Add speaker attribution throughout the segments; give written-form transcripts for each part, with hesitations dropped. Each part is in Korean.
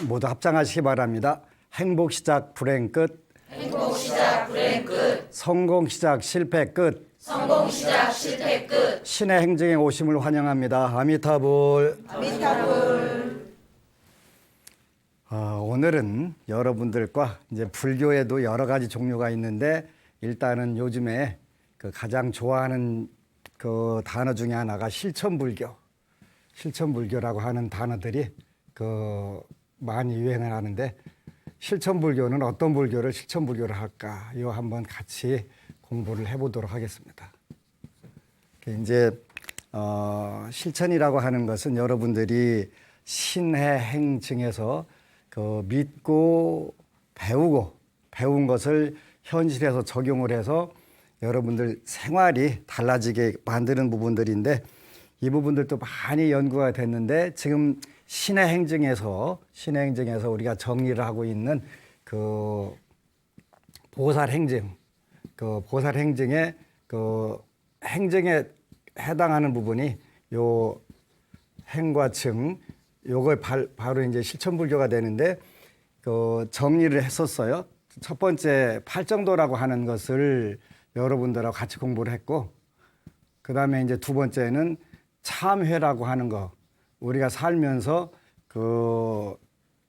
Speaker 1: 모두 합장하시기 바랍니다. 행복 시작 불행 끝.
Speaker 2: 행복 시작 불행 끝.
Speaker 1: 성공 시작 실패 끝.
Speaker 2: 성공 시작 실패 끝.
Speaker 1: 신의 행정에 오심을 환영합니다. 아미타불.
Speaker 2: 아미타불.
Speaker 1: 오늘은 여러분들과 이제 불교에도 여러 가지 종류가 있는데 일단은 요즘에 그 가장 좋아하는 그 단어 중에 하나가 실천불교. 실천불교라고 하는 단어들이 그 많이 유행을 하는데 실천불교는 어떤 불교를 실천불교를 할까? 이거 한번 같이 공부를 해보도록 하겠습니다. 이제 실천이라고 하는 것은 여러분들이 신의 행증에서 그 믿고 배우고 배운 것을 현실에서 적용을 해서 여러분들 생활이 달라지게 만드는 부분들인데 이 부분들도 많이 연구가 됐는데 지금 신의 행증에서 우리가 정리를 하고 있는 그 보살 행증, 그 보살 행증의 그 행증에 해당하는 부분이 요 행과 증, 요걸 바로 이제 실천불교가 되는데 그 정리를 했었어요. 첫 번째 팔정도라고 하는 것을 여러분들하고 같이 공부를 했고, 그 다음에 이제 두 번째는 참회라고 하는 거. 우리가 살면서 그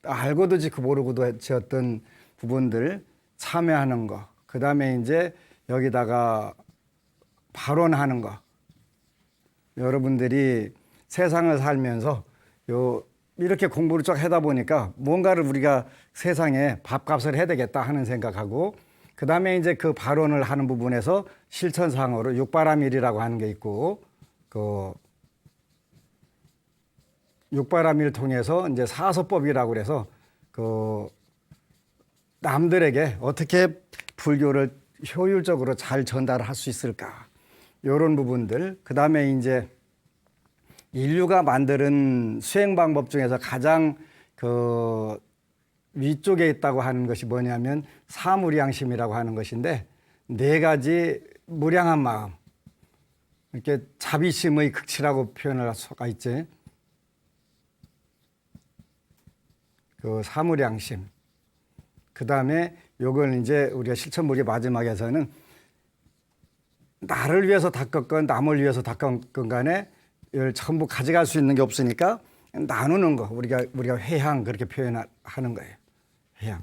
Speaker 1: 알고도 지고 모르고도 지었던 부분들 참회하는 거. 그 다음에 이제 여기다가 발언하는 거. 여러분들이 세상을 살면서 이렇게 공부를 쫙 하다 보니까 뭔가를 우리가 세상에 밥값을 해야 되겠다 하는 생각하고, 그 다음에 이제 그 발언을 하는 부분에서 실천상으로 육바라밀이라고 하는 게 있고, 그 육바라밀을 통해서 이제 사서법이라고 그래서 그 남들에게 어떻게 불교를 효율적으로 잘 전달할 수 있을까, 이런 부분들. 그 다음에 이제 인류가 만드는 수행 방법 중에서 가장 그 위쪽에 있다고 하는 것이 뭐냐면 사무량심이라고 하는 것인데, 네 가지 무량한 마음, 이렇게 자비심의 극치라고 표현을 할 수가 있지. 그 사무량심. 그 다음에 요걸 이제 우리가 실천불교 마지막에서는 나를 위해서 닦았건 남을 위해서 닦았건 간에 이걸 전부 가져갈 수 있는 게 없으니까 나누는 거. 우리가 회향 그렇게 표현하는 거예요. 회향.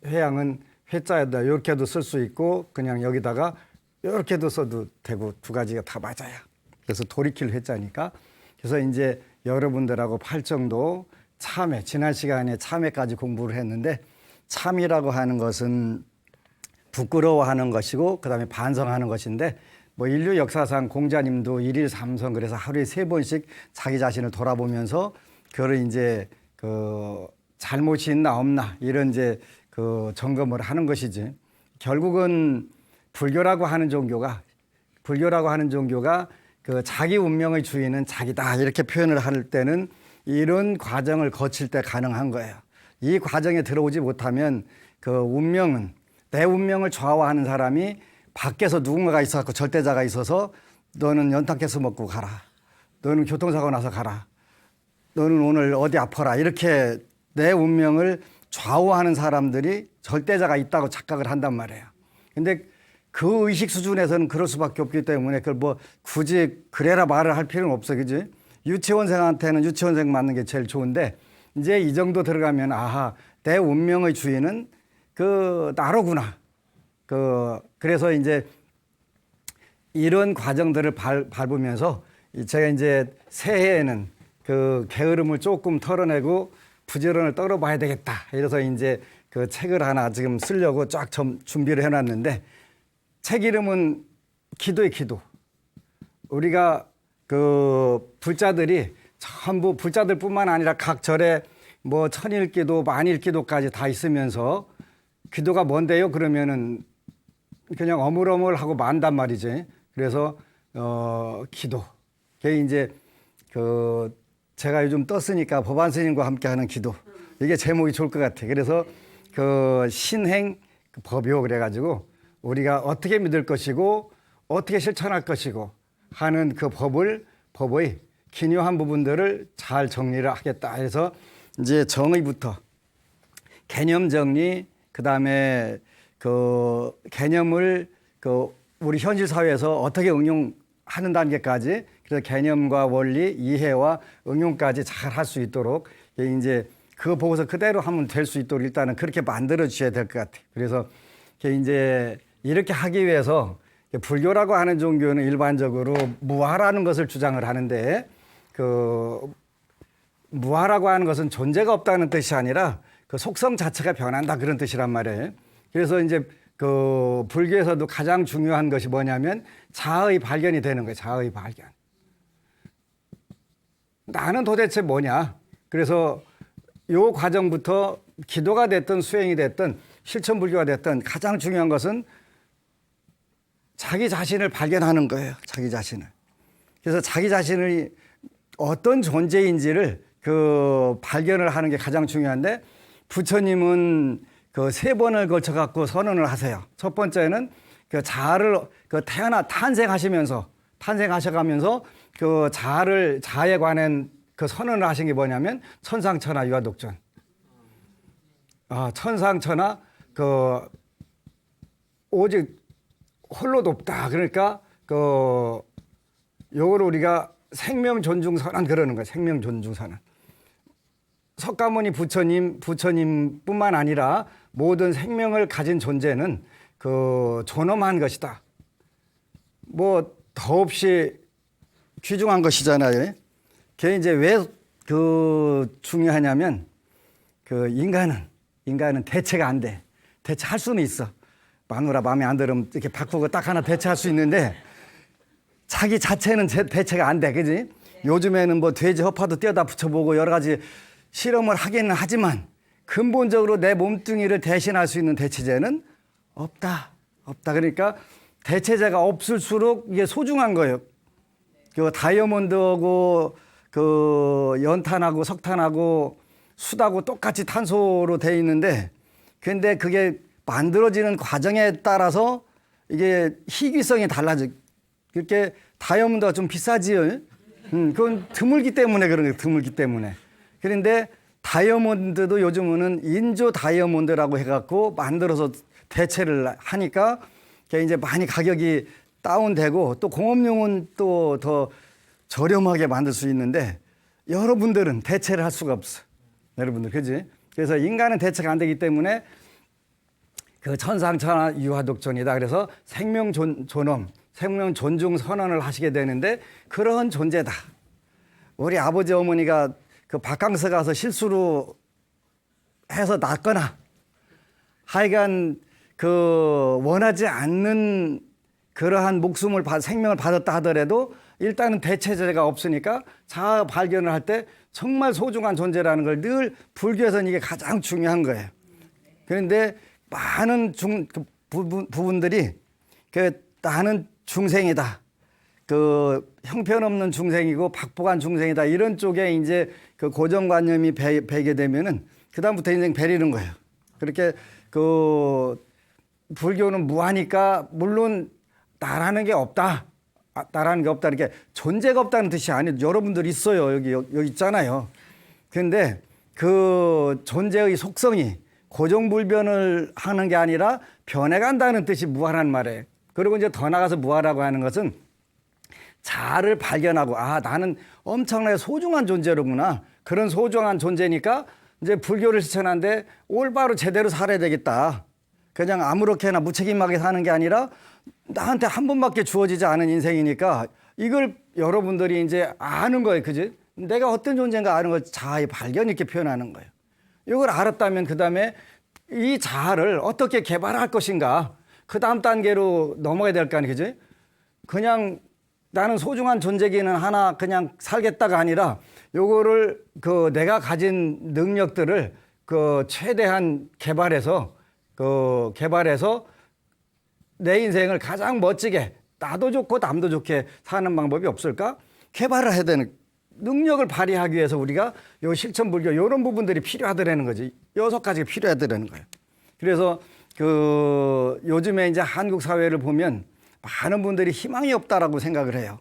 Speaker 1: 회향은 회자에다 이렇게도 쓸 수 있고 그냥 여기다가 이렇게도 써도 되고 두 가지가 다 맞아요. 그래서 돌이킬 회자니까. 그래서 이제 여러분들하고 팔정도 참회, 지난 시간에 참회까지 공부를 했는데, 참이라고 하는 것은 부끄러워하는 것이고 그다음에 반성하는 것인데, 뭐 인류 역사상 공자님도 일일 삼성, 그래서 하루에 3번씩 자기 자신을 돌아보면서 그걸 이제 그 잘못이 있나 없나 이런 이제 그 점검을 하는 것이지. 결국은 불교라고 하는 종교가 그 자기 운명의 주인은 자기다 이렇게 표현을 할 때는 이런 과정을 거칠 때 가능한 거예요. 이 과정에 들어오지 못하면 그 운명은, 내 운명을 좌우하는 사람이 밖에서 누군가가 있어서 절대자가 있어서 너는 연탄가스 먹고 가라, 너는 교통사고 나서 가라, 너는 오늘 어디 아파라, 이렇게 내 운명을 좌우하는 사람들이 절대자가 있다고 착각을 한단 말이에요. 근데 그 의식 수준에서는 그럴 수밖에 없기 때문에 그걸 뭐 굳이 그래라 말을 할 필요는 없어, 그지? 유치원생한테는 유치원생 맞는 게 제일 좋은데, 이제 이 정도 들어가면 아하, 내 운명의 주인은 그 나로구나. 그래서 이제 이런 과정들을 밟으면서 제가 이제 새해에는 그 게으름을 조금 털어내고 부지런을 떨어봐야 되겠다. 이래서 이제 그 책을 하나 지금 쓰려고 쫙 준비를 해놨는데, 책 이름은 기도의 기도. 우리가 그 불자들이 전부 불자들뿐만 아니라 각 절에 뭐 천일기도 만일기도까지 다 있으면서 기도가 뭔데요? 그러면은 그냥 어물어물하고 만단 말이지. 그래서 기도. 그게 이제 그 제가 요즘 떴으니까 법안 스님과 함께하는 기도. 이게 제목이 좋을 것 같아. 그래서 그 신행 법요 그래가지고 우리가 어떻게 믿을 것이고 어떻게 실천할 것이고 하는 그 법의 기묘한 부분들을 잘 정리를 하겠다 해서 이제 정의부터 개념 정리, 그다음에 그 개념을 그 우리 현실 사회에서 어떻게 응용하는 단계까지, 그래서 개념과 원리, 이해와 응용까지 잘 할 수 있도록 이제 그거 보고서 그대로 하면 될 수 있도록 일단은 그렇게 만들어 주셔야 될 것 같아요. 그래서 이제 이렇게 하기 위해서 불교라고 하는 종교는 일반적으로 무아라는 것을 주장을 하는데, 그 무아라고 하는 것은 존재가 없다는 뜻이 아니라 그 속성 자체가 변한다 그런 뜻이란 말이에요. 그래서 이제 그 불교에서도 가장 중요한 것이 뭐냐면 자아의 발견이 되는 거예요. 자아의 발견. 나는 도대체 뭐냐. 그래서 요 과정부터 기도가 됐든 수행이 됐든 실천 불교가 됐든 가장 중요한 것은 자기 자신을 발견하는 거예요. 자기 자신을. 그래서 자기 자신이 어떤 존재인지를 그 발견을 하는 게 가장 중요한데, 부처님은 그 3번을 걸쳐 갖고 선언을 하세요. 첫 번째는 그 자아를 그 탄생하셔가면서 그 자아에 관한 그 선언을 하신 게 뭐냐면 천상천하 유아독존. 천상천하 그 오직 홀로 높다. 그러니까 그 요거를 우리가 생명 존중 선언 그러는 거예요. 생명 존중 선언. 석가모니 부처님뿐만 아니라 모든 생명을 가진 존재는 그 존엄한 것이다. 뭐 더없이 귀중한 것이잖아요. 그게 이제 왜 그 중요하냐면 그 인간은 대체가 안 돼. 대체할 수는 있어. 마누라 마음에 안 들으면 이렇게 바꾸고 딱 하나 대체할 수 있는데 자기 자체는 대체가 안 돼. 그지? 요즘에는 뭐 돼지 허파도 떼어다 붙여보고 여러 가지 실험을 하기는 하지만 근본적으로 내 몸뚱이를 대신할 수 있는 대체제는 없다. 그러니까 대체제가 없을수록 이게 소중한 거예요. 그 다이아몬드하고 그 연탄하고 석탄하고 숯하고 똑같이 탄소로 돼 있는데, 근데 그게 만들어지는 과정에 따라서 이게 희귀성이 달라져. 그렇게 다이아몬드가 좀 비싸지요. 그건 드물기 때문에 그런 거예요. 드물기 때문에. 그런데 다이아몬드도 요즘은 인조 다이아몬드라고 해갖고 만들어서 대체를 하니까 이제 많이 가격이 다운되고 또 공업용은 또 더 저렴하게 만들 수 있는데 여러분들은 대체를 할 수가 없어. 여러분들, 그지? 그래서 인간은 대체가 안 되기 때문에 그 천상천하 유아독존이다. 그래서 생명 존엄, 생명 존중 선언을 하시게 되는데 그런 존재다. 우리 아버지 어머니가 그 바캉스 가서 실수로 해서 낳거나 하여간 그 원하지 않는 그러한 생명을 받았다 하더라도 일단은 대체제가 없으니까 자아 발견을 할 때 정말 소중한 존재라는 걸 늘 불교에서는 이게 가장 중요한 거예요. 그런데 많은 부분들이 그 나는 중생이다. 그 형편없는 중생이고 박복한 중생이다. 이런 쪽에 이제 그 고정관념이 배게 되면은 그다음부터 인생 베리는 거예요. 그렇게 그 불교는 무하니까 물론 나라는 게 없다. 나라는 게 없다. 이렇게 존재가 없다는 뜻이 아니에요. 여러분들 있어요. 여기 있잖아요. 그런데 그 존재의 속성이 고정불변을 하는 게 아니라 변해간다는 뜻이 무하라는 말이에요. 그리고 이제 더 나가서 무하라고 하는 것은 자아를 발견하고 나는 엄청나게 소중한 존재로구나. 그런 소중한 존재니까 이제 불교를 실천하는데 올바로 제대로 살아야 되겠다. 그냥 아무렇게나 무책임하게 사는 게 아니라 나한테 한 번밖에 주어지지 않은 인생이니까 이걸 여러분들이 이제 아는 거예요. 그지? 내가 어떤 존재인가 아는 걸 자아의 발견 이렇게 표현하는 거예요. 이걸 알았다면 그다음에 이 자아를 어떻게 개발할 것인가 그 다음 단계로 넘어가야 될 거 아니에요. 그지? 그냥 나는 소중한 존재기는 하나 그냥 살겠다가 아니라 요거를 그 내가 가진 능력들을 그 최대한 개발해서 내 인생을 가장 멋지게 나도 좋고 남도 좋게 사는 방법이 없을까? 개발을 해야 되는 능력을 발휘하기 위해서 우리가 요 실천 불교 이런 부분들이 필요하더라는 거지. 6가지가 필요하더라는 거예요. 그래서 그 요즘에 이제 한국 사회를 보면 많은 분들이 희망이 없다라고 생각을 해요.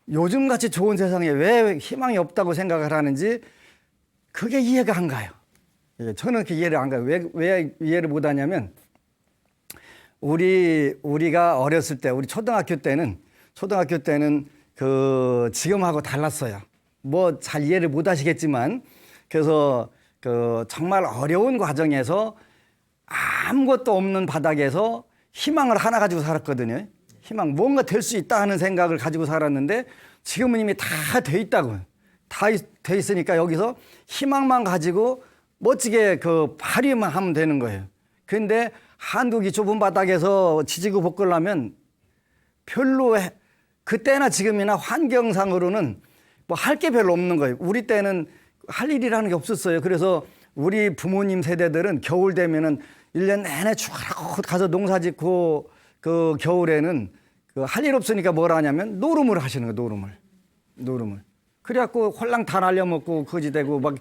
Speaker 1: 요즘같이 좋은 세상에 왜 희망이 없다고 생각을 하는지 그게 이해가 안 가요. 예, 저는 그 이해를 안 가요. 왜 이해를 못 하냐면 우리가 어렸을 때, 우리 초등학교 때는 그 지금하고 달랐어요. 뭐 잘 이해를 못 하시겠지만, 그래서 그 정말 어려운 과정에서 아무것도 없는 바닥에서 희망을 하나 가지고 살았거든요. 희망, 뭔가 될 수 있다 하는 생각을 가지고 살았는데 지금은 이미 다 돼 있다고요. 다 돼 있으니까 여기서 희망만 가지고 멋지게 그 발휘만 하면 되는 거예요. 근데 한국이 좁은 바닥에서 지지고 볶으려면 별로 그때나 지금이나 환경상으로는 뭐 할 게 별로 없는 거예요. 우리 때는 할 일이라는 게 없었어요. 그래서 우리 부모님 세대들은 겨울 되면은 1년 내내 추워라고 가서 농사 짓고 그 겨울에는 그 할 일 없으니까 뭘 하냐면 노름을 하시는 거예요. 노름을. 그래갖고 홀랑 다 날려먹고 거지되고 막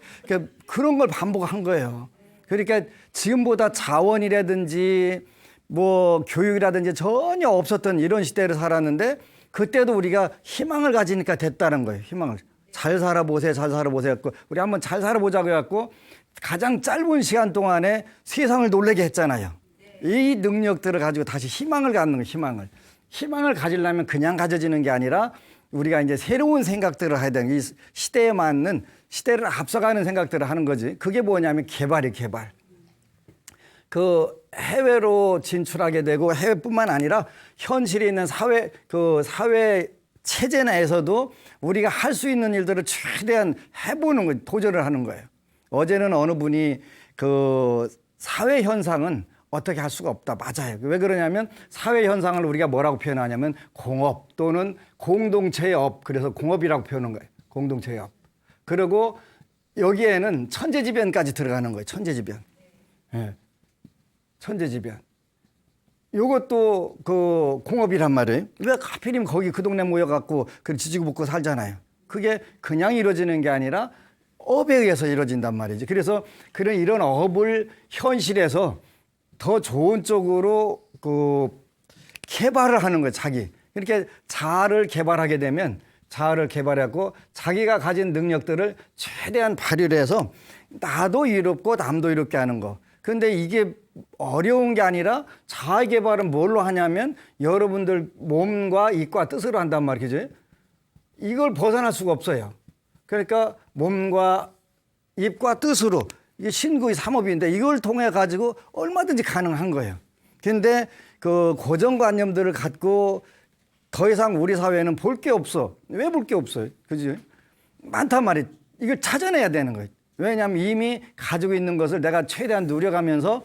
Speaker 1: 그런 걸 반복한 거예요. 그러니까 지금보다 자원이라든지 뭐 교육이라든지 전혀 없었던 이런 시대를 살았는데 그때도 우리가 희망을 가지니까 됐다는 거예요. 희망을. 잘 살아보세요. 해갖고 우리 한번 잘 살아보자고 해갖고 가장 짧은 시간 동안에 세상을 놀라게 했잖아요. 이 능력들을 가지고 다시 희망을 갖는 거예요. 희망을 가지려면 그냥 가져지는 게 아니라 우리가 이제 새로운 생각들을 해야 되는, 이 시대에 맞는, 시대를 앞서가는 생각들을 하는 거지. 그게 뭐냐면 개발이에요, 개발. 그 해외로 진출하게 되고 해외뿐만 아니라 현실에 있는 사회 체제 내에서도 우리가 할 수 있는 일들을 최대한 해보는 거예요. 도전을 하는 거예요. 어제는 어느 분이 그 사회 현상은 어떻게 할 수가 없다. 맞아요. 왜 그러냐면 사회 현상을 우리가 뭐라고 표현하냐면 공업 또는 공동체의 업. 그래서 공업이라고 표현하는 거예요. 공동체의 업. 그리고 여기에는 천재지변까지 들어가는 거예요. 천재지변. 예. 천재지변. 요것도 그 공업이란 말이에요. 왜 하필이면 거기 그 동네 모여갖고 그 지지고 볶고 살잖아요. 그게 그냥 이루어지는 게 아니라 업에 의해서 이루어진단 말이지. 그래서 이런 업을 현실에서 더 좋은 쪽으로 그 개발을 하는 거예요. 자기. 이렇게 자아를 개발하게 되면 자아를 개발하고 자기가 가진 능력들을 최대한 발휘를 해서 나도 이롭고 남도 이롭게 하는 거. 근데 이게 어려운 게 아니라 자아 개발은 뭘로 하냐면 여러분들 몸과 입과 뜻으로 한단 말이죠. 이걸 벗어날 수가 없어요. 그러니까 몸과 입과 뜻으로 이게 신구의 삼업인데 이걸 통해 가지고 얼마든지 가능한 거예요. 근데 그 고정관념들을 갖고 더 이상 우리 사회는 볼 게 없어. 왜 볼 게 없어요? 그지? 많단 말이에요. 이걸 찾아내야 되는 거예요. 왜냐하면 이미 가지고 있는 것을 내가 최대한 누려가면서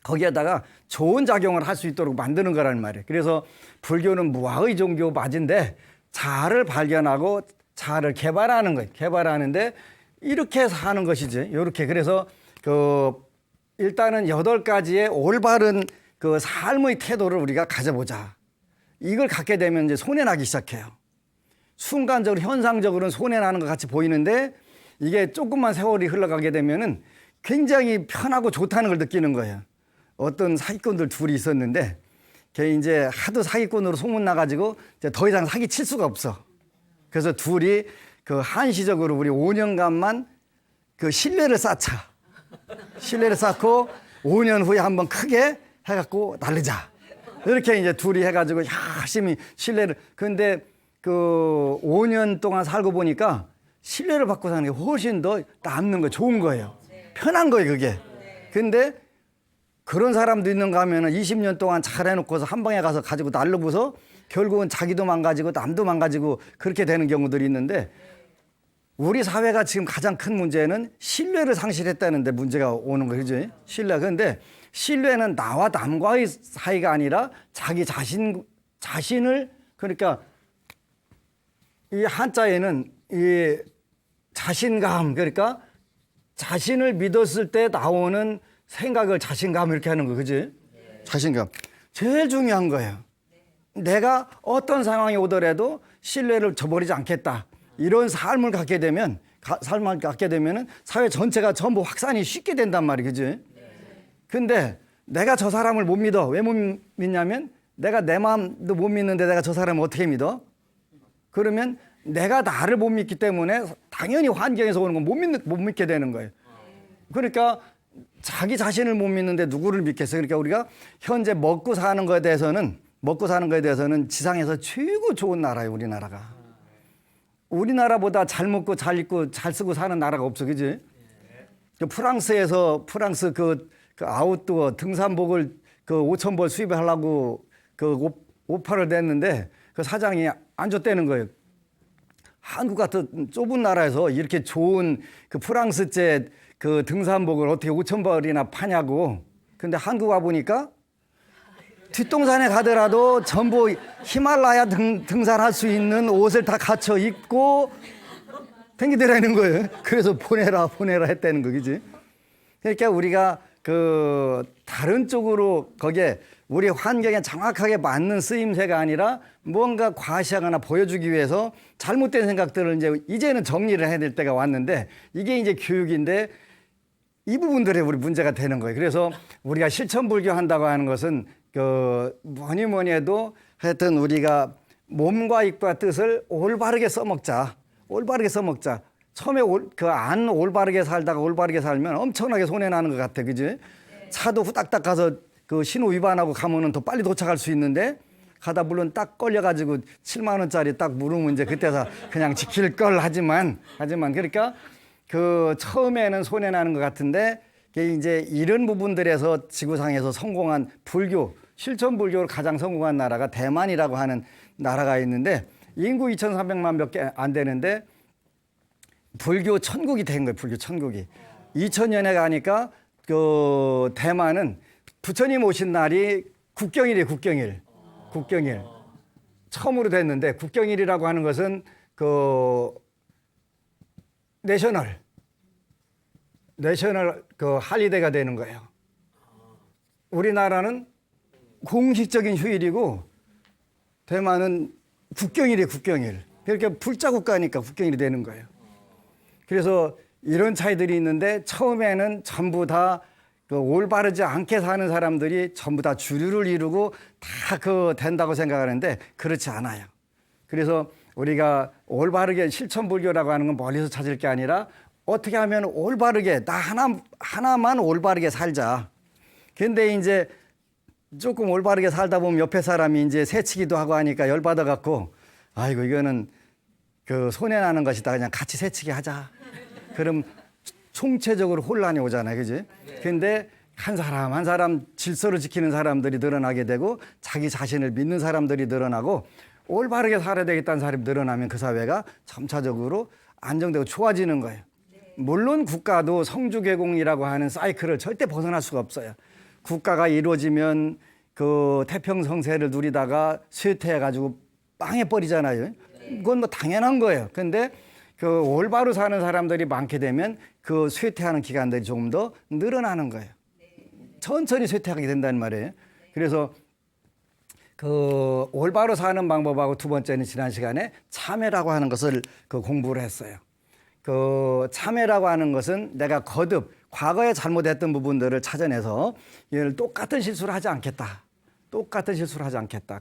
Speaker 1: 거기에다가 좋은 작용을 할 수 있도록 만드는 거라는 말이에요. 그래서 불교는 무아의 종교 맞은데 자아를 발견하고 자아를 개발하는 거예요. 개발하는데 이렇게 사는 것이지. 이렇게. 그래서 그 일단은 8가지의 올바른 그 삶의 태도를 우리가 가져보자. 이걸 갖게 되면 이제 손해나기 시작해요. 순간적으로 현상적으로는 손해나는 것 같이 보이는데 이게 조금만 세월이 흘러가게 되면은 굉장히 편하고 좋다는 걸 느끼는 거예요. 어떤 사기꾼들 둘이 있었는데 걔 이제 하도 사기꾼으로 소문나가지고 이제 더 이상 사기 칠 수가 없어. 그래서 둘이 그 한시적으로 우리 5년간만 그 신뢰를 쌓자. 신뢰를 쌓고 5년 후에 한번 크게 해갖고 날리자. 이렇게 이제 둘이 해가지고 열심히 신뢰를. 근데 그 5년 동안 살고 보니까 신뢰를 받고 사는 게 훨씬 더 남는 거 좋은 거예요. 편한 거예요, 그게. 근데 그런 사람도 있는가 하면은 20년 동안 잘 해놓고서 한 방에 가서 가지고 날르고서 결국은 자기도 망가지고 남도 망가지고 그렇게 되는 경우들이 있는데 우리 사회가 지금 가장 큰 문제는 신뢰를 상실했다는 데 문제가 오는 거죠. 신뢰. 그런데 신뢰는 나와 남과의 사이가 아니라 자기 자신을 그러니까 이 한자에는 이 자신감 그러니까 자신을 믿었을 때 나오는 생각을 자신감 이렇게 하는 거 그지? 자신감. 제일 중요한 거예요. 내가 어떤 상황이 오더라도 신뢰를 저버리지 않겠다. 이런 삶을 갖게 되면 사회 전체가 전부 확산이 쉽게 된단 말이에요. 그지? 근데 내가 저 사람을 못 믿어. 왜 못 믿냐면 내가 내 마음도 못 믿는데 내가 저 사람을 어떻게 믿어? 그러면 내가 나를 못 믿기 때문에 당연히 환경에서 오는 건 못 믿게 되는 거예요. 그러니까 자기 자신을 못 믿는데 누구를 믿겠어요? 그러니까 우리가 현재 먹고 사는 거에 대해서는 지상에서 최고 좋은 나라예요, 우리나라가. 우리나라보다 잘 먹고 잘 입고 잘 쓰고 사는 나라가 없어, 그지? 프랑스 그 아웃도어 등산복을 그 5,000벌 수입하려고 그 오파를 냈는데 그 사장이 안 줬다는 거예요. 한국 같은 좁은 나라에서 이렇게 좋은 그 프랑스제 그 등산복을 어떻게 5,000벌이나 파냐고. 근데 한국 와 보니까 뒷동산에 가더라도 전부 히말라야 등산할 수 있는 옷을 다 갖춰 입고 댕기더라는 거예요. 그래서 보내라 했다는 거지. 그러니까 우리가 그 다른 쪽으로 거기에 우리 환경에 정확하게 맞는 쓰임새가 아니라 뭔가 과시하거나 보여주기 위해서 잘못된 생각들을 이제는 정리를 해야 될 때가 왔는데 이게 이제 교육인데 이 부분들에 우리 문제가 되는 거예요. 그래서 우리가 실천불교 한다고 하는 것은 그 뭐니 해도 하여튼 우리가 몸과 입과 뜻을 올바르게 써먹자. 처음에 안 올바르게 살다가 올바르게 살면 엄청나게 손해나는 것 같아. 그지? 차도 후딱딱 가서 그 신호 위반하고 가면은 더 빨리 도착할 수 있는데 가다 물론 딱 걸려가지고 7만 원짜리 딱 물으면 이제 그때서 그냥 지킬 걸 하지만 그러니까 그 처음에는 손해나는 것 같은데 이제 이런 부분들에서 지구상에서 성공한 불교, 실천 불교로 가장 성공한 나라가 대만이라고 하는 나라가 있는데 인구 2,300만 밖에 안 되는데 불교 천국이 된 거예요. 불교 천국이. 2000년에 가니까 그 대만은 부처님 오신 날이 국경일이에요. 국경일. 처음으로 됐는데 국경일이라고 하는 것은 그 내셔널 그 할리데이가 되는 거예요. 우리나라는 공식적인 휴일이고 대만은 국경일이에요. 국경일. 그러니까 불자국가니까 국경일이 되는 거예요. 그래서 이런 차이들이 있는데 처음에는 전부 다 그 올바르지 않게 사는 사람들이 전부 다 주류를 이루고 다 그 된다고 생각하는데 그렇지 않아요. 그래서 우리가 올바르게 실천불교라고 하는 건 멀리서 찾을 게 아니라 어떻게 하면 올바르게 나 하나만 올바르게 살자. 근데 이제 조금 올바르게 살다 보면 옆에 사람이 이제 새치기도 하고 하니까 열받아 갖고 아이고 이거는 그 손해나는 것이다. 그냥 같이 새치기 하자. 그럼 총체적으로 혼란이 오잖아요. 그지? 근데 한 사람 질서를 지키는 사람들이 늘어나게 되고 자기 자신을 믿는 사람들이 늘어나고 올바르게 살아야 되겠다는 사람이 늘어나면 그 사회가 점차적으로 안정되고 좋아지는 거예요. 물론 국가도 성주개공이라고 하는 사이클을 절대 벗어날 수가 없어요. 국가가 이루어지면 그 태평성세를 누리다가 쇠퇴해가지고 망해버리잖아요. 그건 뭐 당연한 거예요. 근데 그 올바로 사는 사람들이 많게 되면 그 쇠퇴하는 기간들이 조금 더 늘어나는 거예요. 천천히 쇠퇴하게 된다는 말이에요. 그래서 그 올바로 사는 방법하고 두 번째는 지난 시간에 참회라고 하는 것을 그 공부를 했어요. 그 참회라고 하는 것은 내가 거듭 과거에 잘못했던 부분들을 찾아내서 이걸 똑같은 실수를 하지 않겠다.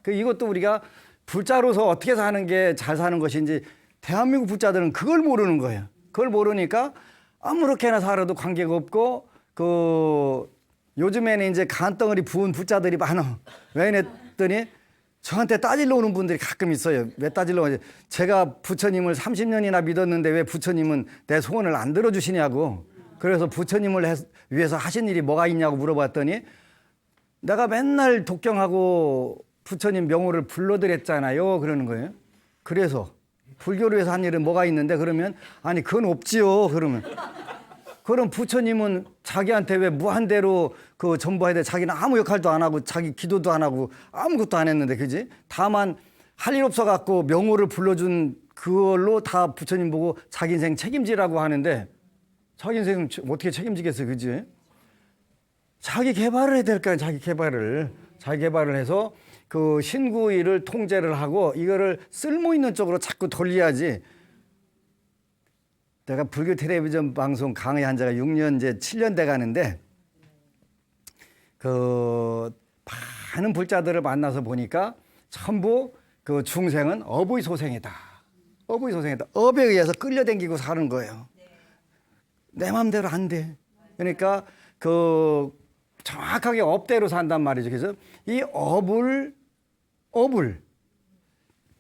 Speaker 1: 그 이것도 우리가 불자로서 어떻게 사는 게 잘 사는 것인지 대한민국 불자들은 그걸 모르는 거예요. 그걸 모르니까 아무렇게나 살아도 관계가 없고 그 요즘에는 이제 간덩어리 부은 불자들이 많아. 왜 이랬더니 저한테 따질러 오는 분들이 가끔 있어요. 왜 따질러 오지? 제가 부처님을 30년이나 믿었는데 왜 부처님은 내 소원을 안 들어주시냐고. 그래서 부처님을 위해서 하신 일이 뭐가 있냐고 물어봤더니 내가 맨날 독경하고 부처님 명호를 불러드렸잖아요. 그러는 거예요. 그래서 불교를 위해서 한 일은 뭐가 있는데 그러면 아니 그건 없지요. 그럼 부처님은 자기한테 왜 무한대로 그 전부해야 돼? 자기는 아무 역할도 안 하고 자기 기도도 안 하고 아무것도 안 했는데 그지? 다만 할 일 없어 갖고 명호를 불러준 그걸로 다 부처님 보고 자기 인생 책임지라고 하는데 자기 인생은 어떻게 책임지겠어요, 그지? 자기 개발을 해야 될까요? 자기 개발을 해서 그 신구일을 통제를 하고 이거를 쓸모 있는 쪽으로 자꾸 돌려야지. 내가 불교 텔레비전 방송 강의한 지가 6년 이제 7년 돼 가는데 그 많은 불자들을 만나서 보니까 전부 그 중생은 어부의 소생이다. 업의 소생이다. 업에 의해서 끌려다니고 사는 거예요. 내 마음대로 안 돼. 그러니까 그 정확하게 업대로 산단 말이죠. 그래서 이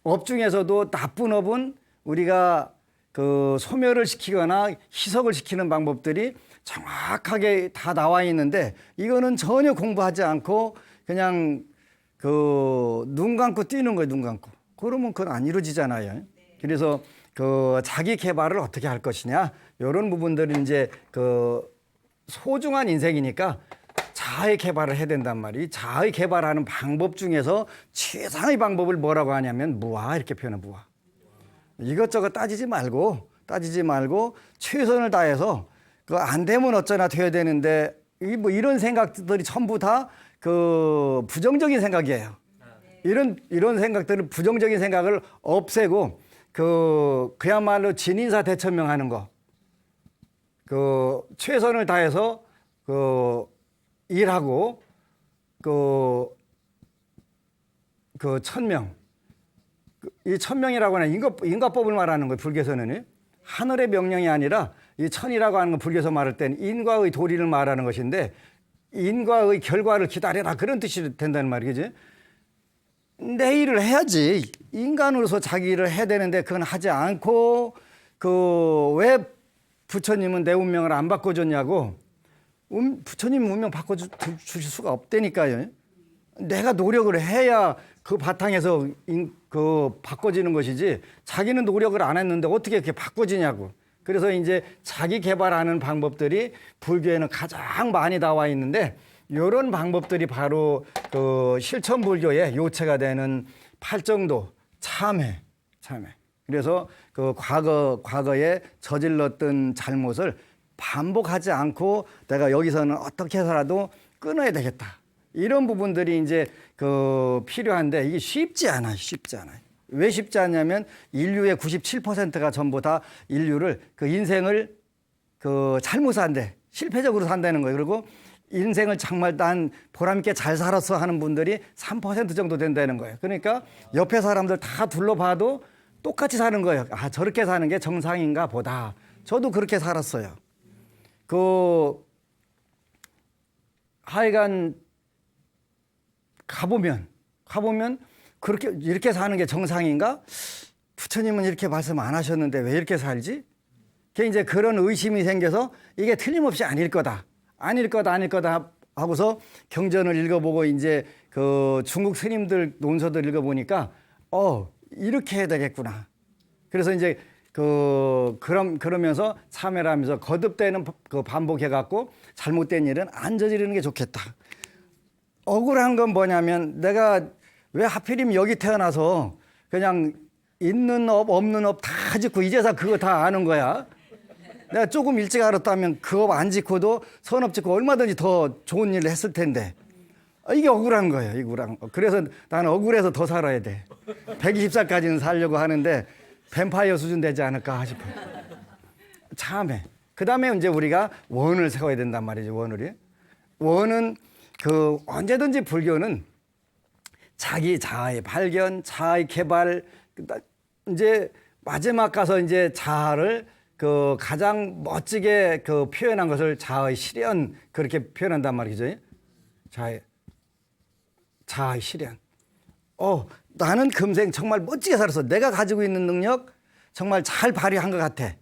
Speaker 1: 업 중에서도 나쁜 업은 우리가 그 소멸을 시키거나 희석을 시키는 방법들이 정확하게 다 나와 있는데 이거는 전혀 공부하지 않고 그냥 그 눈 감고 뛰는 거예요. 눈 감고. 그러면 그건 안 이루어지잖아요. 그래서 그 자기 개발을 어떻게 할 것이냐 이런 부분들은 이제 그 소중한 인생이니까 자아의 개발을 해야 된단 말이에요. 자아의 개발하는 방법 중에서 최상의 방법을 뭐라고 하냐면 무아 이렇게 표현해 무아. 이것저것 따지지 말고 최선을 다해서 그 안 되면 어쩌나 돼야 되는데 뭐 이런 생각들이 전부 다 그 부정적인 생각이에요. 이런 생각들은 부정적인 생각을 없애고 그야말로 진인사 대천명하는 거. 그 최선을 다해서 그 일하고 그 천명. 이 천명이라고 하는 인과법을 말하는 거예요. 불교에서는 하늘의 명령이 아니라 이 천이라고 하는 건 불교에서 말할 때는 인과의 도리를 말하는 것인데 인과의 결과를 기다려라 그런 뜻이 된다는 말이지. 내 일을 해야지. 인간으로서 자기 일을 해야 되는데 그건 하지 않고 왜 부처님은 내 운명을 안 바꿔줬냐고. 부처님 운명 바꿔주실 수가 없다니까요. 내가 노력을 해야 그 바탕에서 바꿔지는 것이지 자기는 노력을 안 했는데 어떻게 이렇게 바꿔지냐고. 그래서 이제 자기 개발하는 방법들이 불교에는 가장 많이 나와 있는데 이런 방법들이 바로 그 실천 불교의 요체가 되는 팔정도 참회. 그래서 그 과거에 저질렀던 잘못을 반복하지 않고 내가 여기서는 어떻게 해서라도 끊어야 되겠다. 이런 부분들이 이제 그 필요한데 이게 쉽지 않아요. 왜 쉽지 않냐면 인류의 97%가 전부 다 인류를 그 인생을 그 잘못 산대. 실패적으로 산다는 거예요. 그리고 인생을 정말 난 보람있게 잘 살았어 하는 분들이 3% 정도 된다는 거예요. 그러니까 옆에 사람들 다 둘러봐도 똑같이 사는 거예요. 아, 저렇게 사는 게 정상인가 보다. 저도 그렇게 살았어요. 하여간 가보면 그렇게 이렇게 사는 게 정상인가? 부처님은 이렇게 말씀 안 하셨는데 왜 이렇게 살지? 그게 이제 그런 의심이 생겨서 이게 틀림없이 아닐 거다 하고서 경전을 읽어보고 이제 그 중국 스님들 논서들 읽어보니까 이렇게 해야 되겠구나. 그래서 이제 그러면서 참회를 하면서 거듭되는 그 반복해갖고 잘못된 일은 안 저지르는 게 좋겠다. 억울한 건 뭐냐면 내가 왜 하필이면 여기 태어나서 그냥 있는 업 없는 업 다 짓고 이제서 그거 다 아는 거야. 내가 조금 일찍 알았다면 그 업 안 짓고도 선업 짓고 얼마든지 더 좋은 일을 했을 텐데 이게 억울한 거예요. 그래서 나는 억울해서 더 살아야 돼. 120살까지는 살려고 하는데 뱀파이어 수준 되지 않을까 싶어요. 참해. 그 다음에 이제 우리가 원을 세워야 된단 말이죠. 원은 언제든지 불교는 자기 자아의 발견, 자아의 개발, 이제 마지막 가서 이제 자아를 가장 멋지게 표현한 것을 자아의 실현 그렇게 표현한단 말이죠. 자아의 실현. 나는 금생 정말 멋지게 살았어. 내가 가지고 있는 능력 정말 잘 발휘한 것 같아.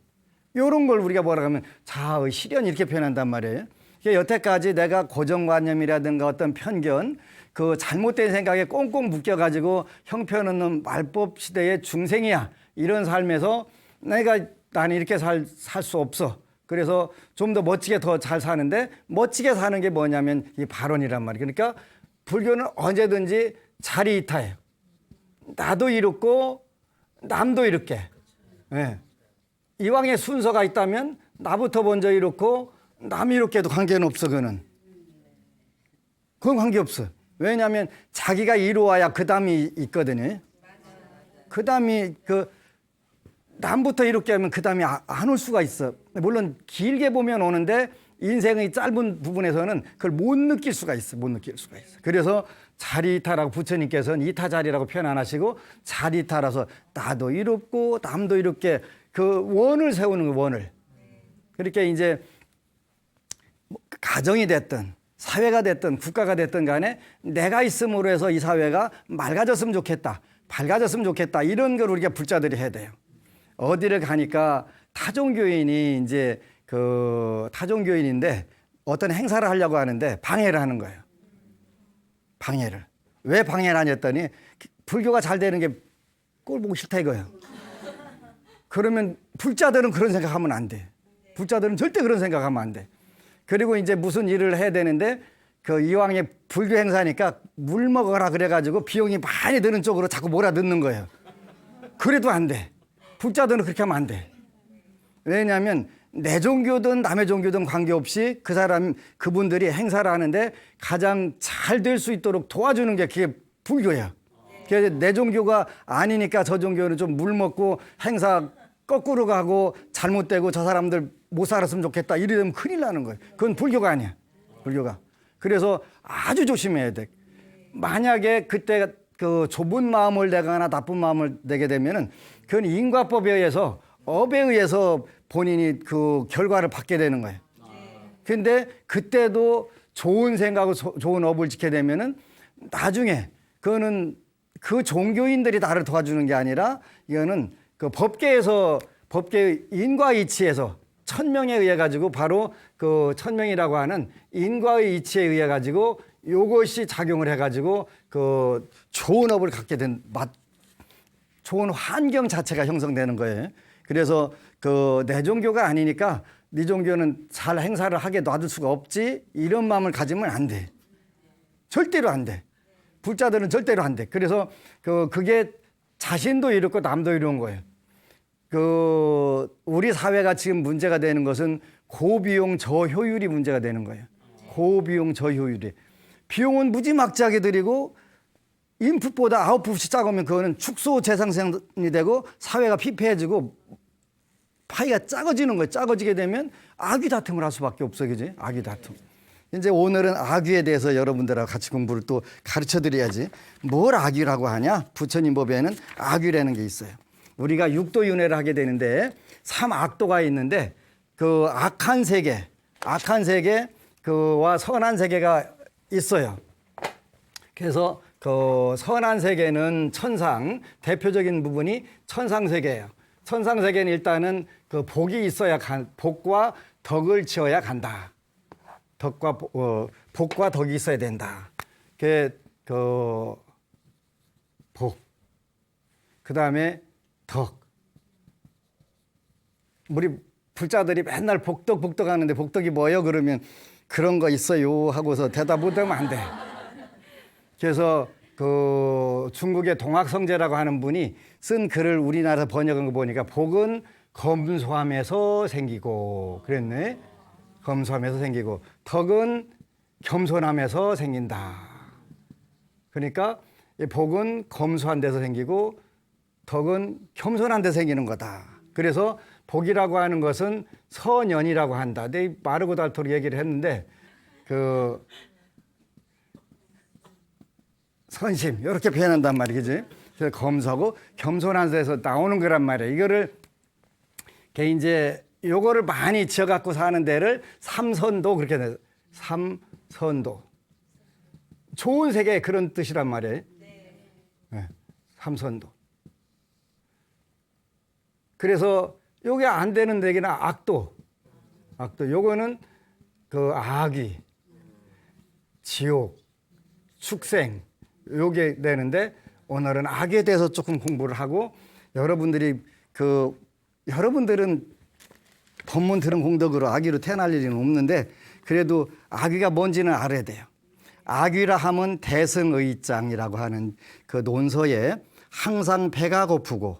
Speaker 1: 이런 걸 우리가 뭐라고 하면 자아의 실현 이렇게 표현한단 말이에요. 여태까지 내가 고정관념이라든가 어떤 편견, 그 잘못된 생각에 꽁꽁 묶여가지고 형편없는 말법 시대의 중생이야. 이런 삶에서 나는 이렇게 살 수 없어. 그래서 좀 더 멋지게 더 잘 사는데 멋지게 사는 게 뭐냐면 이 발언이란 말이에요. 그러니까 불교는 언제든지 자리이타예요. 나도 이롭고 남도 이롭게. 네. 이왕의 순서가 있다면 나부터 먼저 이롭고 남이 이롭게 해도 관계는 없어. 그건 관계없어. 왜냐하면 자기가 이루어야 그 다음이 있거든요. 그 다음이 남부터 이롭게 하면 그 다음이 안 올 수가 있어. 물론 길게 보면 오는데 인생의 짧은 부분에서는 그걸 못 느낄 수가 있어. 그래서 자리이타라고 부처님께서는 이타자리라고 표현 안 하시고 자리이타라서 나도 이롭고 남도 이롭게 그 원을 세우는 거 원을. 그렇게 이제 가정이 됐든 사회가 됐든 국가가 됐든 간에 내가 있음으로 해서 이 사회가 맑아졌으면 좋겠다. 밝아졌으면 좋겠다. 이런 걸 우리가 불자들이 해야 돼요. 어디를 가니까 타종교인이 이제 그 타종교인인데 어떤 행사를 하려고 하는데 방해를 하는 거예요. 방해를. 왜 방해를 하냐더니 불교가 잘 되는 게 꼴 보기 싫다 이거예요. 그러면 불자들은 그런 생각하면 안 돼. 불자들은 절대 그런 생각하면 안 돼. 그리고 이제 무슨 일을 해야 되는데 그 이왕에 불교 행사니까 물 먹어라 그래가지고 비용이 많이 드는 쪽으로 자꾸 몰아넣는 거예요. 그래도 안 돼. 불자들은 그렇게 하면 안 돼. 왜냐하면 내 종교든 남의 종교든 관계없이 그분들이 행사를 하는데 가장 잘 될 수 있도록 도와주는 게 그게 불교야. 그래서 내 종교가 아니니까 저 종교는 좀 물 먹고 행사 거꾸로 가고 잘못되고 저 사람들 못 살았으면 좋겠다. 이러면 큰일 나는 거예요. 그건 불교가 아니야. 불교가. 그래서 아주 조심해야 돼. 만약에 그때 그 좁은 마음을 내거나 나쁜 마음을 내게 되면은 그건 인과법에 의해서 업에 의해서 본인이 그 결과를 받게 되는 거예요. 근데 그때도 좋은 생각하고 좋은 업을 지게 되면은 나중에 그거는 그 종교인들이 나를 도와주는 게 아니라 이거는 그 법계에서 법계 인과 이치에서 천명에 의해 가지고 바로 그 천명이라고 하는 인과의 이치에 의해 가지고 요것이 작용을 해 가지고 그 좋은 업을 갖게 된 좋은 환경 자체가 형성되는 거예요. 그래서 그 내 종교가 아니니까 네 종교는 잘 행사를 하게 놔둘 수가 없지 이런 마음을 가지면 안 돼. 절대로 안 돼. 불자들은 절대로 안 돼. 그래서 그게 자신도 이렇고 남도 이런 거예요. 우리 사회가 지금 문제가 되는 것은 고비용 저효율이 문제가 되는 거예요. 고비용 저효율이. 비용은 무지막지하게 들이고 인풋보다 아웃풋이 작으면 그거는 축소 재생산이 되고 사회가 피폐해지고 파이가 작아지는 거예요. 작아지게 되면 악의 다툼을 할 수밖에 없어, 그지? 악의 다툼. 이제 오늘은 악의에 대해서 여러분들하고 같이 공부를 또 가르쳐 드려야지. 뭘 악의라고 하냐? 부처님 법에는 악의라는 게 있어요. 우리가 육도윤회를 하게 되는데 삼악도가 있는데 그 악한 세계 그와 선한 세계가 있어요. 그래서 그 선한 세계는 천상, 대표적인 부분이 천상 세계예요. 천상 세계는 일단은 그 복이 있어야 복과 덕을 지어야 간다. 복과 덕이 있어야 된다. 복. 그다음에 덕. 우리 불자들이 맨날 복덕 하는데 복덕이 뭐예요? 그러면 그런 거 있어요 하고서 대답 못하면 안 돼. 그래서 그 중국의 동학성제라고 하는 분이 쓴 글을 우리나라 번역한 거 보니까 복은 검소함에서 생기고 그랬네. 검소함에서 생기고 덕은 겸손함에서 생긴다. 그러니까 이 복은 검소한 데서 생기고 덕은 겸손한 데 생기는 거다. 그래서 복이라고 하는 것은 선연이라고 한다. 내 마르고 닳도록 얘기를 했는데 그 선심 이렇게 표현한단 말이지. 그래서 검소하고 겸손한 데서 나오는 거란 말이야. 이거를 이제 요거를 많이 지어갖고 사는 데를 삼선도 그렇게 돼. 삼선도. 좋은 세계 그런 뜻이란 말이에요. 네, 삼선도. 그래서 요게 안 되는 데기는 악도. 요거는 그 악이, 지옥, 축생 요게 되는데 오늘은 악에 대해서 조금 공부를 하고 여러분들은 법문 들은 공덕으로 악의로 태어날 일은 없는데 그래도 악의가 뭔지는 알아야 돼요. 악의라 하면 대승의장이라고 하는 그 논서에 항상 배가 고프고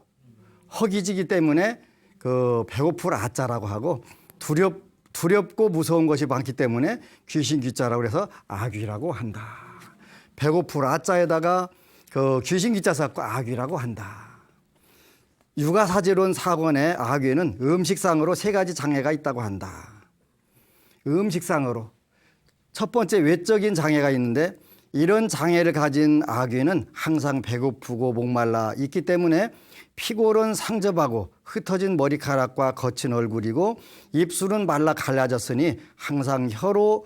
Speaker 1: 허기지기 때문에 그 배고플 아자라고 하고 두렵고 무서운 것이 많기 때문에 귀신 귀자라고 해서 악의라고 한다. 배고플 아자에다가 그 귀신 귀자 써갖고 악의라고 한다. 육아사지론 사권의 악의는 음식상으로 3가지 장애가 있다고 한다. 음식상으로 첫 번째 외적인 장애가 있는데 이런 장애를 가진 아귀는 항상 배고프고 목말라 있기 때문에 피골은 상접하고 흩어진 머리카락과 거친 얼굴이고 입술은 말라 갈라졌으니 항상 혀로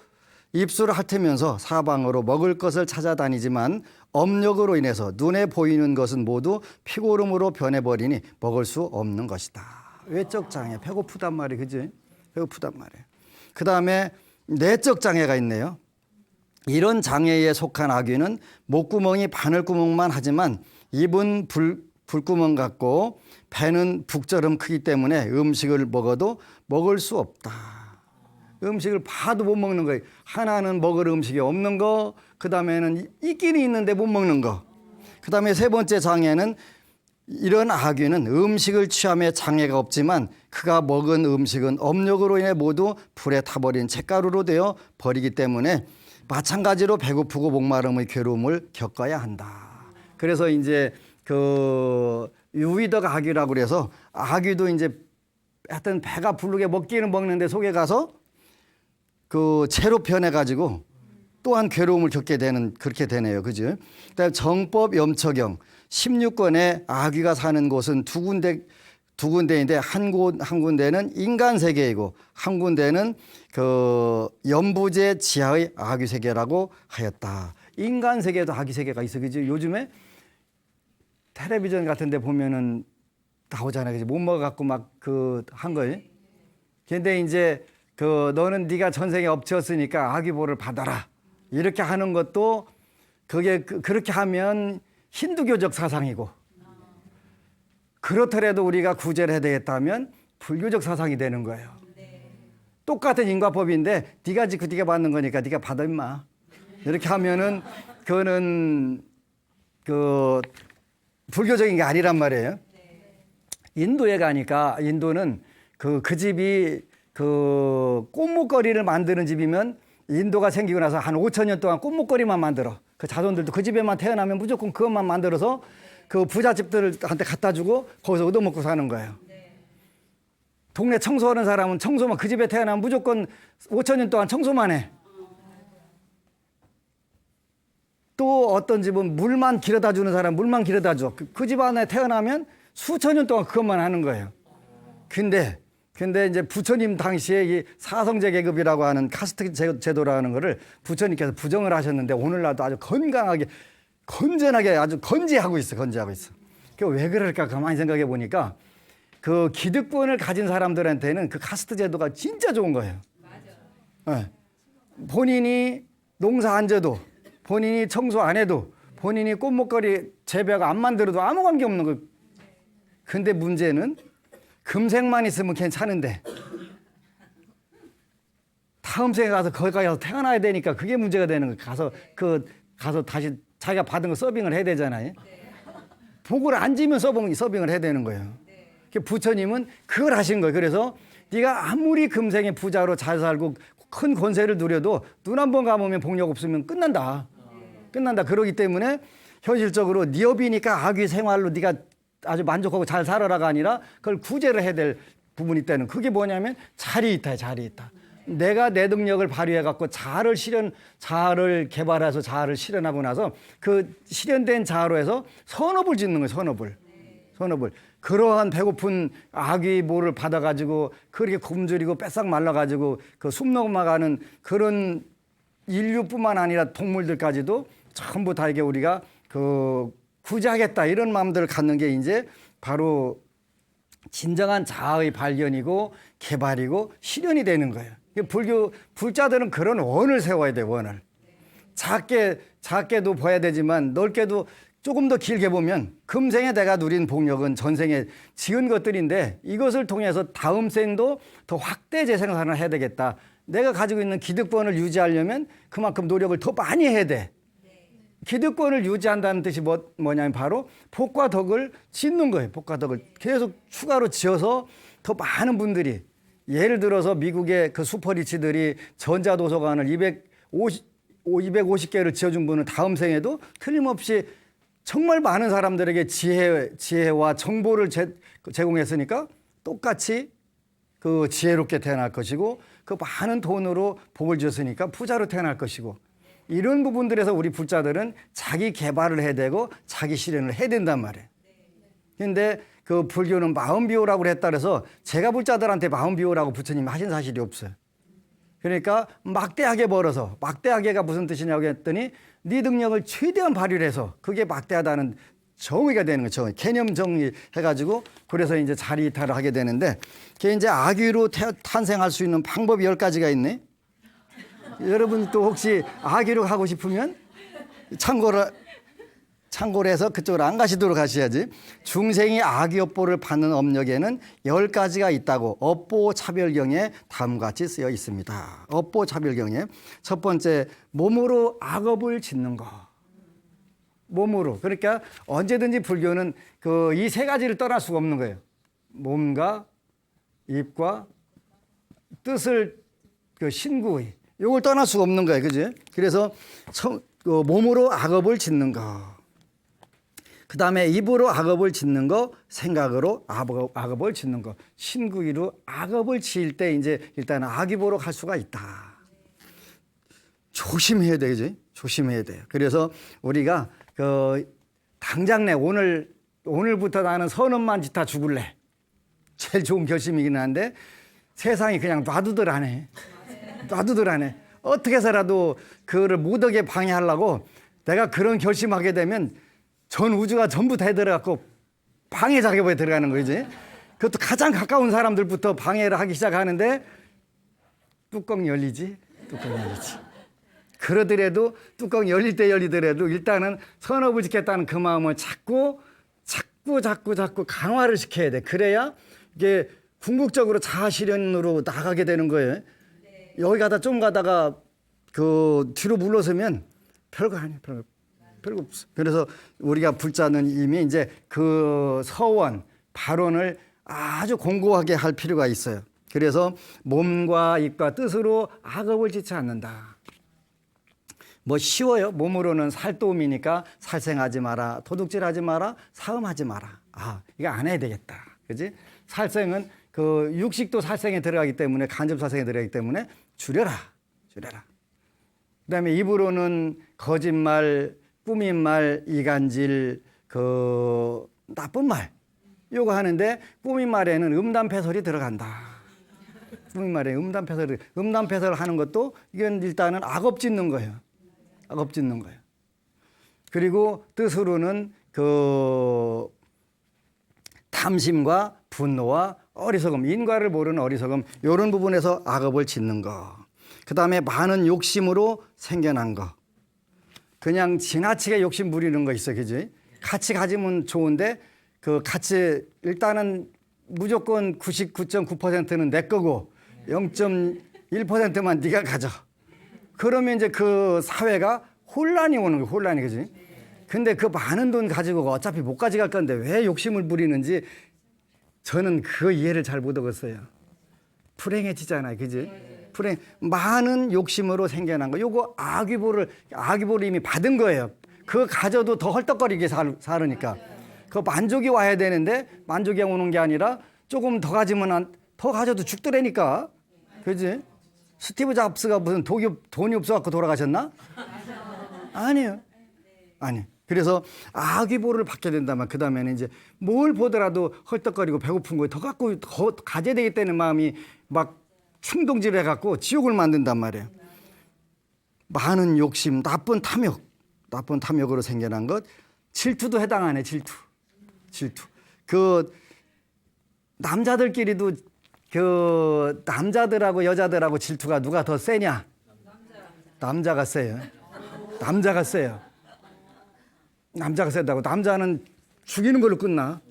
Speaker 1: 입술을 핥으면서 사방으로 먹을 것을 찾아다니지만 업력으로 인해서 눈에 보이는 것은 모두 피고름으로 변해버리니 먹을 수 없는 것이다. 외적 장애, 배고프단 말이에요. 그지? 배고프단 말이에요. 그 다음에 내적 장애가 있네요. 이런 장애에 속한 아귀는 목구멍이 바늘구멍만 하지만 입은 불구멍 같고 배는 북처럼 크기 때문에 음식을 먹어도 먹을 수 없다. 음식을 봐도 못 먹는 거예요. 하나는 먹을 음식이 없는 거, 그 다음에는 있기는 있는데 못 먹는 거. 그 다음에 세 번째 장애는 이런 아귀는 음식을 취함에 장애가 없지만 그가 먹은 음식은 업력으로 인해 모두 불에 타버린 잿가루로 되어 버리기 때문에 마찬가지로 배고프고 목마름의 괴로움을 겪어야 한다. 그래서 이제 그 유위덕 아귀라고 그래서 아귀도 이제 하여튼 배가 부르게 먹기는 먹는데 속에 가서 그 채로 변해가지고 또한 괴로움을 겪게 되는 그렇게 되네요. 그죠? 그다음에 정법 염처경 16권에 아귀가 사는 곳은 두 군데인데 한 군데는 인간 세계이고 한 군데는 그 연부제 지하의 아귀 세계라고 하였다. 인간 세계도 아귀 세계가 있어. 그죠? 요즘에 텔레비전 같은 데 보면은 나오잖아요. 그죠? 못 먹어갖고 막 그 한 거예요. 근데 이제 그 너는 네가 전생에 엎쳤으니까 아귀보를 받아라. 이렇게 하는 것도 그게 그렇게 하면 힌두교적 사상이고 그렇더라도 우리가 구제를 해야 되겠다면 불교적 사상이 되는 거예요. 똑같은 인과법인데 네가 짓고 네가 받는 거니까 네가 받아 임마. 이렇게 하면은 그거는 그 불교적인 게 아니란 말이에요. 인도에 가니까 인도는 그 집이 그 꽃목걸이를 만드는 집이면 인도가 생기고 나서 한 5,000년 동안 꽃목걸이만 만들어. 그 자손들도 그 집에만 태어나면 무조건 그것만 만들어서 그 부잣집들한테 갖다 주고 거기서 얻어먹고 사는 거예요. 동네 청소하는 사람은 청소만 그 집에 태어나면 무조건 5,000년 동안 청소만 해. 또 어떤 집은 물만 길어다 주는 사람 물만 길어다 줘. 그 집 안에 태어나면 수천 년 동안 그것만 하는 거예요. 근데 이제 부처님 당시에 이 사성제 계급이라고 하는 카스트 제도라는 거를 부처님께서 부정을 하셨는데 오늘날도 아주 건강하게 건전하게 아주 건재하고 있어. 그 왜 그럴까 가만히 생각해 보니까 그 기득권을 가진 사람들한테는 그 카스트 제도가 진짜 좋은 거예요. 맞아. 본인이 농사 안 져도 본인이 청소 안 해도 본인이 꽃목걸이 재배하고 안 만들어도 아무 관계 없는 거. 근데 문제는 금생만 있으면 괜찮은데 다음 생에 가서 거기 가서 태어나야 되니까 그게 문제가 되는 거예요. 가서 다시 자기가 받은 거 서빙을 해야 되잖아요. 복을 안 지면 서빙을 해야 되는 거예요. 부처님은 그걸 하신 거예요. 그래서 네가 아무리 금생에 부자로 잘 살고 큰 권세를 누려도 눈 한 번 감으면 복력 없으면 끝난다. 그러기 때문에 현실적으로 네 업이니까 아귀 생활로 네가 아주 만족하고 잘 살아라가 아니라 그걸 구제를 해야 될 부분이 있다는 그게 뭐냐면 자리 있다. 내가 내 능력을 발휘해갖고 자아를 개발해서 자아를 실현하고 나서 그 실현된 자아로 해서 선업을 짓는 거예요. 선업을. 그러한 배고픈 아귀보를 받아가지고 그렇게 굶주리고 뺏싹 말라가지고 그 숨 넘어가는 그런 인류뿐만 아니라 동물들까지도 전부 다 이게 우리가 그 구제하겠다 이런 마음들을 갖는 게 이제 바로 진정한 자아의 발견이고 개발이고 실현이 되는 거예요. 불자들은 그런 원을 세워야 돼요. 원을. 작게도 봐야 되지만 넓게도 조금 더 길게 보면 금생에 내가 누린 복력은 전생에 지은 것들인데 이것을 통해서 다음 생도 더 확대 재생산을 해야 되겠다. 내가 가지고 있는 기득권을 유지하려면 그만큼 노력을 더 많이 해야 돼. 기득권을 유지한다는 뜻이 뭐냐면 바로 복과 덕을 짓는 거예요. 복과 덕을 계속 추가로 지어서 더 많은 분들이 예를 들어서 미국의 그 슈퍼리치들이 전자도서관을 250개를 지어준 분은 다음 생에도 틀림없이 정말 많은 사람들에게 지혜와 정보를 제공했으니까 똑같이 그 지혜롭게 태어날 것이고 그 많은 돈으로 복을 지었으니까 부자로 태어날 것이고 이런 부분들에서 우리 불자들은 자기 개발을 해야 되고 자기 실현을 해야 된단 말이에요. 근데 그 불교는 마음 비우라고 했다 그래서 제가 불자들한테 마음 비우라고 부처님이 하신 사실이 없어요. 그러니까 막대하게 벌어서, 막대하게가 무슨 뜻이냐고 했더니 네 능력을 최대한 발휘를 해서 그게 막대하다는 정의가 되는 거죠. 개념 정의해가지고 그래서 이제 자리 이탈을 하게 되는데 그게 이제 악의로 탄생할 수 있는 방법이 10가지가 있네. 여러분 또 혹시 악의로 하고 싶으면 참고를 해서 그쪽으로 안 가시도록 하셔야지. 중생이 악의 업보를 받는 업력에는 10가지가 있다고 업보 차별경에 다음과 같이 쓰여 있습니다. 업보 차별경에 첫 번째, 몸으로 악업을 짓는 거. 몸으로. 그러니까 언제든지 불교는 그 이 3가지를 떠날 수가 없는 거예요. 몸과 입과 뜻을 그 신구의 이걸 떠날 수가 없는 거예요. 그지? 그래서 몸으로 악업을 짓는 거. 그 다음에 입으로 악업을 짓는 거, 생각으로 악업을 짓는 거. 신구의로 악업을 지을 때 이제 일단 악의보로 갈 수가 있다. 조심해야 돼, 그지? 조심해야 돼요. 그래서 우리가 당장 오늘부터 나는 선언만 짓다 죽을래. 제일 좋은 결심이긴 한데 세상이 그냥 놔두들 안 해. 놔두들 안 해. 어떻게 해서라도 그거를 못 오게 방해하려고 내가 그런 결심하게 되면 전 우주가 전부 다 들어가고 방해 작업에 들어가는 거지. 그것도 가장 가까운 사람들부터 방해를 하기 시작하는데 뚜껑 열리지. 그러더라도 뚜껑 열릴 때 열리더라도 일단은 선업을 지켰다는 그 마음을 자꾸 강화를 시켜야 돼. 그래야 이게 궁극적으로 자아 실현으로 나가게 되는 거예요. 여기 좀 가다가 그 뒤로 물러서면 별거 아니에요. 별거 없어. 그래서 우리가 불자는 이미 이제 그 서원, 발언을 아주 공고하게 할 필요가 있어요. 그래서 몸과 입과 뜻으로 악업을 짓지 않는다. 뭐 쉬워요. 몸으로는 살도움이니까 살생하지 마라, 도둑질하지 마라, 사음하지 마라. 이거 안 해야 되겠다. 그지? 살생은 그 육식도 살생에 들어가기 때문에 간접 살생에 들어가기 때문에 줄여라. 그다음에 입으로는 거짓말, 꾸민 말, 이간질, 그 나쁜 말 요거 하는데 꾸민 말에는 음담패설이 들어간다. 꾸민 말에 음담패설을 하는 것도 이건 일단은 악업 짓는 거예요. 그리고 뜻으로는 그 탐심과 분노와 어리석음, 인과를 모르는 어리석음 이런 부분에서 악업을 짓는 거. 그 다음에 많은 욕심으로 생겨난 거. 그냥 지나치게 욕심 부리는 거 있어, 그지? 같이 가지면 좋은데 그 같이 일단은 무조건 99.9%는 내 거고 0.1%만 네가 가져. 그러면 이제 그 사회가 혼란이 오는 거예요. 혼란이, 그지? 근데 그 많은 돈 가지고 어차피 못 가져갈 건데 왜 욕심을 부리는지 저는 그 이해를 잘 못 하겠어요. 불행해지잖아요, 그지? 많은 욕심으로 생겨난 거. 요거 악의보를 이미 받은 거예요. 그거 가져도 더 헐떡거리게 살으니까. 그 만족이 와야 되는데 만족이 오는 게 아니라 조금 더 가지면 더 가져도 죽더라니까. 그지? 스티브 잡스가 무슨 돈이 없어갖고 돌아가셨나? 아니에요. 그래서 악의보를 받게 된다면 그 다음에는 이제 뭘 보더라도 헐떡거리고 배고픈 거에 더 갖고 더 가져야 되겠다는 마음이 막 충동질 해갖고 지옥을 만든단 말이에요. 많은 욕심, 나쁜 탐욕으로 생겨난 것. 질투도 해당하네. 질투. 그 남자들끼리도 그 남자들하고 여자들하고 질투가 누가 더 세냐? 남자가 세요. 남자가 세다고. 남자는 죽이는 걸로 끝나.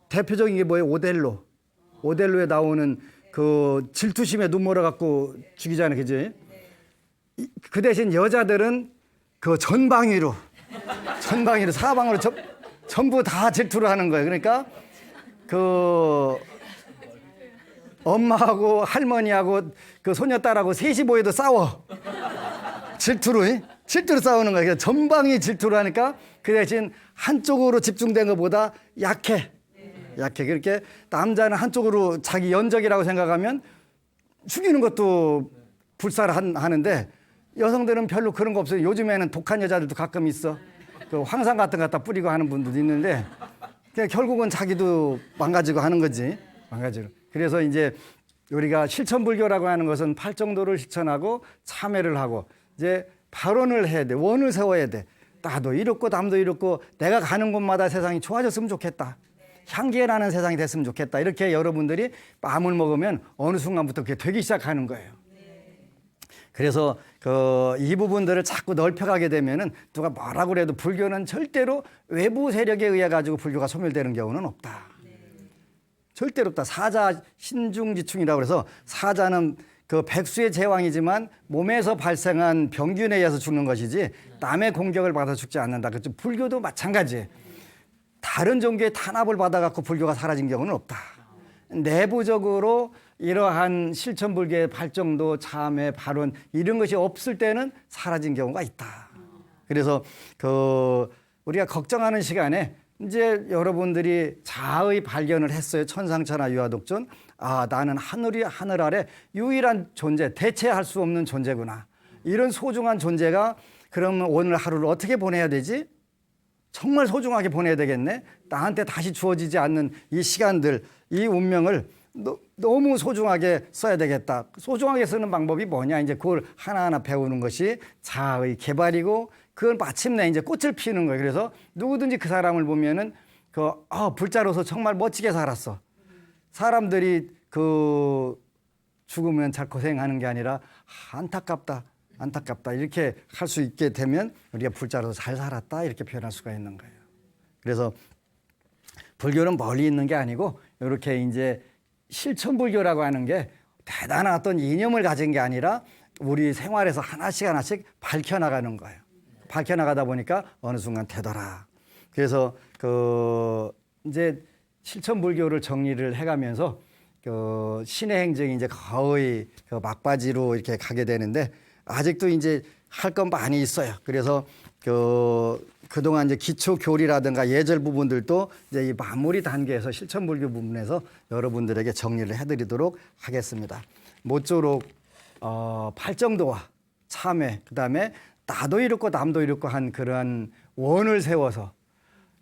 Speaker 1: 대표적인 게 뭐예요? 오델로에 나오는 그 질투심에 눈물어 갖고 죽이잖아요, 그지? 그 대신 여자들은 그 전방위로 사방으로 전부 다 질투를 하는 거예요. 그러니까 그 엄마하고 할머니하고 그 소녀딸하고 셋이 모여도 싸워. 질투로 싸우는 거예요. 그러니까 전방위 질투를 하니까 그 대신 한쪽으로 집중된 것보다 약해. 그렇게 남자는 한쪽으로 자기 연적이라고 생각하면 죽이는 것도 불사를 하는데 여성들은 별로 그런 거 없어요. 요즘에는 독한 여자들도 가끔 있어. 그 황산 같은 거 갖다 뿌리고 하는 분들도 있는데 그냥 결국은 자기도 망가지고 하는 거지. 망가지고. 그래서 이제 우리가 실천불교라고 하는 것은 팔정도를 실천하고 참회를 하고 이제 발언을 해야 돼. 원을 세워야 돼. 나도 이렇고 남도 이렇고 내가 가는 곳마다 세상이 좋아졌으면 좋겠다. 향기에 나는 세상이 됐으면 좋겠다. 이렇게 여러분들이 마음을 먹으면 어느 순간부터 그게 되기 시작하는 거예요. 그래서 이 부분들을 자꾸 넓혀가게 되면은 누가 뭐라고 그래도 불교는 절대로 외부 세력에 의해 가지고 불교가 소멸되는 경우는 없다. 절대로 없다. 사자 신중지충이라고 그래서 사자는 그 백수의 제왕이지만 몸에서 발생한 병균에 의해서 죽는 것이지 남의 공격을 받아 죽지 않는다. 그렇죠. 불교도 마찬가지. 다른 종교의 탄압을 받아갖고 불교가 사라진 경우는 없다. 내부적으로 이러한 실천불교의 발정도, 참회, 발언 이런 것이 없을 때는 사라진 경우가 있다. 그래서 우리가 걱정하는 시간에 이제 여러분들이 자의 발견을 했어요. 천상천하 유아독존. 아, 나는 하늘 아래 유일한 존재, 대체할 수 없는 존재구나. 이런 소중한 존재가 그러면 오늘 하루를 어떻게 보내야 되지? 정말 소중하게 보내야 되겠네. 나한테 다시 주어지지 않는 이 시간들, 이 운명을 너무 소중하게 써야 되겠다. 소중하게 쓰는 방법이 뭐냐? 이제 그걸 하나하나 배우는 것이 자아의 개발이고 그걸 마침내 이제 꽃을 피우는 거예요. 그래서 누구든지 그 사람을 보면은 불자로서 정말 멋지게 살았어. 사람들이 죽으면 잘 고생하는 게 아니라 안타깝다. 이렇게 할 수 있게 되면 우리가 불자로서 잘 살았다 이렇게 표현할 수가 있는 거예요. 그래서 불교는 멀리 있는 게 아니고 이렇게 이제 실천불교라고 하는 게 대단한 어떤 이념을 가진 게 아니라 우리 생활에서 하나씩 밝혀나가는 거예요. 밝혀나가다 보니까 어느 순간 되더라. 그래서 이제 실천불교를 정리를 해가면서 신의 행정이 이제 거의 막바지로 이렇게 가게 되는데 아직도 이제 할 건 많이 있어요. 그래서 그동안 이제 기초 교리라든가 예절 부분들도 이제 이 마무리 단계에서 실천불교 부분에서 여러분들에게 정리를 해드리도록 하겠습니다. 모쪼록 팔정도와 참회, 그다음에 나도 이렇고 남도 이렇고 한 그러한 원을 세워서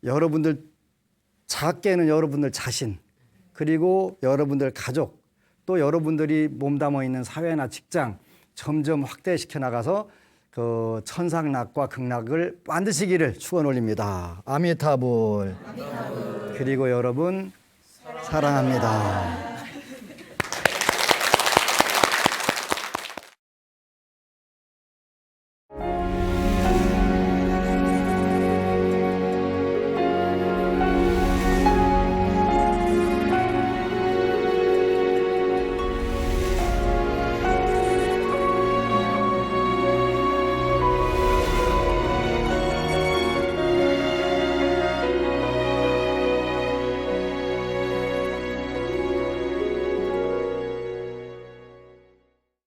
Speaker 1: 여러분들 작게는 여러분들 자신 그리고 여러분들 가족 또 여러분들이 몸담아 있는 사회나 직장 점점 확대시켜 나가서 천상락과 극락을 만드시기를 축원 올립니다. 아미타불. 그리고 여러분 사랑합니다.